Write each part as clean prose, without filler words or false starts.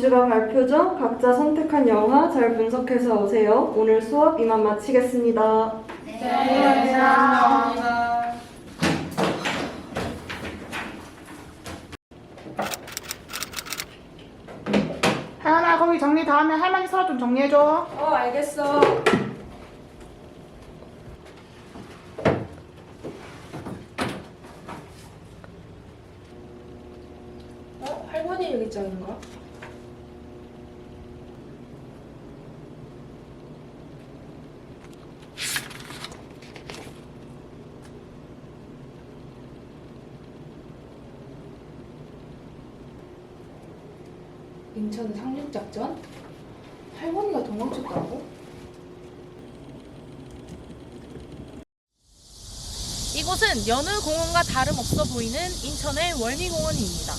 주가 발표 전 각자 선택한 영화 잘 분석해서 오세요. 오늘 수업 이만 마치겠습니다. 네, 감사합니다. 하연아, 거기 정리 다 하면 할머니 서랍 좀 정리해줘. 알겠어. 할머니 일기장인가? 인천 상륙작전? 할머니가 도망쳤다고? 이곳은 여느 공원과 다름없어 보이는 인천의 월미공원입니다.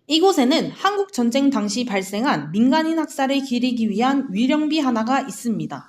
이곳에는 한국 전쟁 당시 발생한 민간인 학살을 기리기 위한 위령비 하나가 있습니다.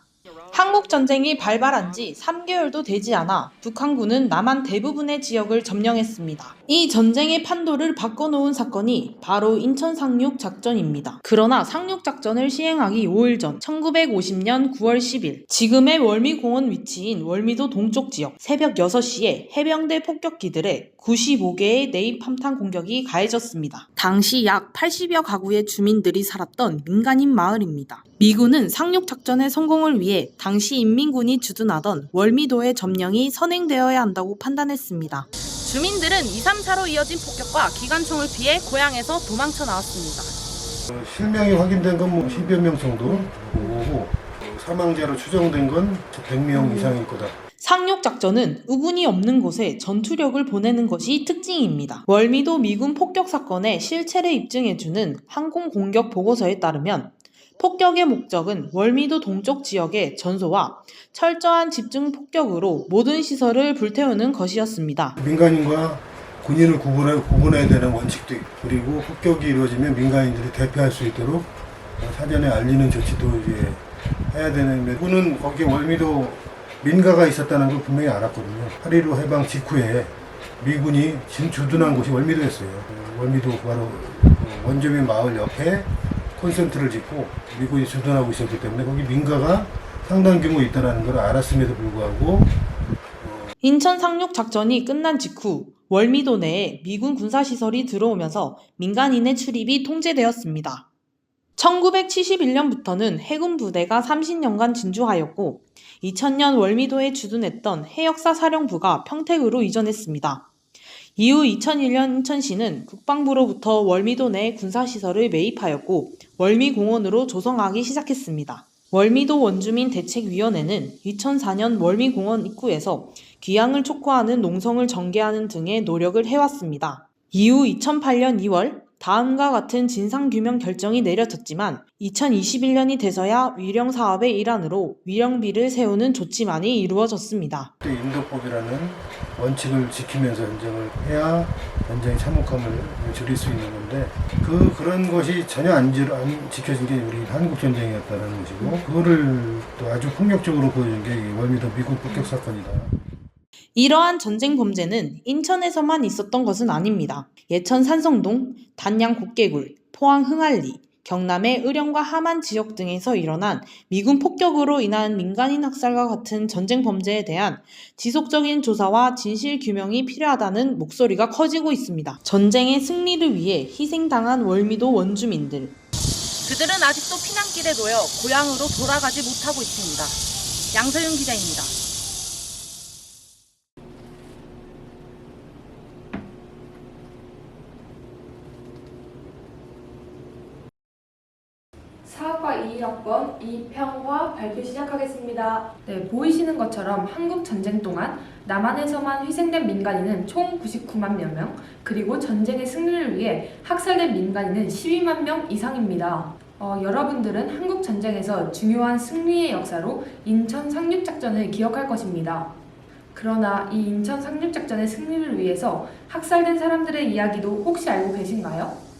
한국 전쟁이 발발한 지 3개월도 되지 않아 북한군은 남한 대부분의 지역을 점령했습니다. 이 전쟁의 판도를 바꿔놓은 사건이 바로 인천 상륙 작전입니다. 그러나 상륙 작전을 시행하기 5일 전 1950년 9월 10일 지금의 월미공원 위치인 월미도 동쪽 지역 새벽 6시에 해병대 폭격기들의 95개의 내입 함탄 공격이 가해졌습니다. 당시 약 80여 가구의 주민들이 살았던 민간인 마을입니다. 미군은 상륙 작전의 성공을 위해 당시 인민군이 주둔하던 월미도의 점령이 선행되어야 한다고 판단했습니다. 주민들은 2, 3, 4로 이어진 폭격과 기관총을 피해 고향에서 도망쳐 나왔습니다. 실명이 확인된 건 10여 명 정도 보고 사망자로 추정된 건 100명 이상일 거다. 상륙 작전은 우군이 없는 곳에 전투력을 보내는 것이 특징입니다. 월미도 미군 폭격 사건의 실체를 입증해주는 항공 공격 보고서에 따르면 폭격의 목적은 월미도 동쪽 지역의 전소와 철저한 집중 폭격으로 모든 시설을 불태우는 것이었습니다. 민간인과 군인을 구분해야 되는 원칙도 있고, 그리고 폭격이 이루어지면 민간인들이 대피할 수 있도록 사전에 알리는 조치도 이제 해야 되는데, 군은 거기에 월미도 민가가 있었다는 걸 분명히 알았거든요. 8.15 해방 직후에 미군이 주둔한 곳이 월미도였어요. 월미도 바로 원주민 마을 옆에 콘센트를 짓고 미군이 주둔하고 있었기 때문에 거기 민가가 상당 규모 있다는 걸 알았음에도 불구하고 인천 상륙 작전이 끝난 직후 월미도 내에 미군 군사시설이 들어오면서 민간인의 출입이 통제되었습니다. 1971년부터는 해군 부대가 30년간 진주하였고 2000년 월미도에 주둔했던 해역사 사령부가 평택으로 이전했습니다. 이후 2001년 인천시는 국방부로부터 월미도 내 군사시설을 매입하였고 월미공원으로 조성하기 시작했습니다. 월미도 원주민 대책위원회는 2004년 월미공원 입구에서 귀향을 촉구하는 농성을 전개하는 등의 노력을 해왔습니다. 이후 2008년 2월 다음과 같은 진상규명 결정이 내려졌지만 2021년이 돼서야 위령 사업의 일환으로 위령비를 세우는 조치만이 이루어졌습니다. 인도법이라는 원칙을 지키면서 전쟁을 해야 전쟁의 참혹함을 줄일 수 있는 건데 그런 것이 전혀 안 지켜진 게 우리 한국 전쟁이었다는 것이고 그거를 또 아주 폭력적으로 보여준 게 월미도 미군 폭격 사건이다. 이러한 전쟁 범죄는 인천에서만 있었던 것은 아닙니다. 예천 산성동, 단양 곱개굴, 포항 흥할리, 경남의 의령과 함안 지역 등에서 일어난 미군 폭격으로 인한 민간인 학살과 같은 전쟁 범죄에 대한 지속적인 조사와 진실 규명이 필요하다는 목소리가 커지고 있습니다. 전쟁의 승리를 위해 희생당한 월미도 원주민들. 그들은 아직도 피난길에 놓여 고향으로 돌아가지 못하고 있습니다. 양서윤 기자입니다. 사학과 21학번 이평화 발표 시작하겠습니다. 네, 보이시는 것처럼 한국 전쟁 동안 남한에서만 희생된 민간인은 총 99만여 명, 그리고 전쟁의 승리를 위해 학살된 민간인은 12만 명 이상입니다. 여러분들은 한국 전쟁에서 중요한 승리의 역사로 인천 상륙작전을 기억할 것입니다. 그러나 이 인천 상륙작전의 승리를 위해서 학살된 사람들의 이야기도 혹시 알고 계신가요?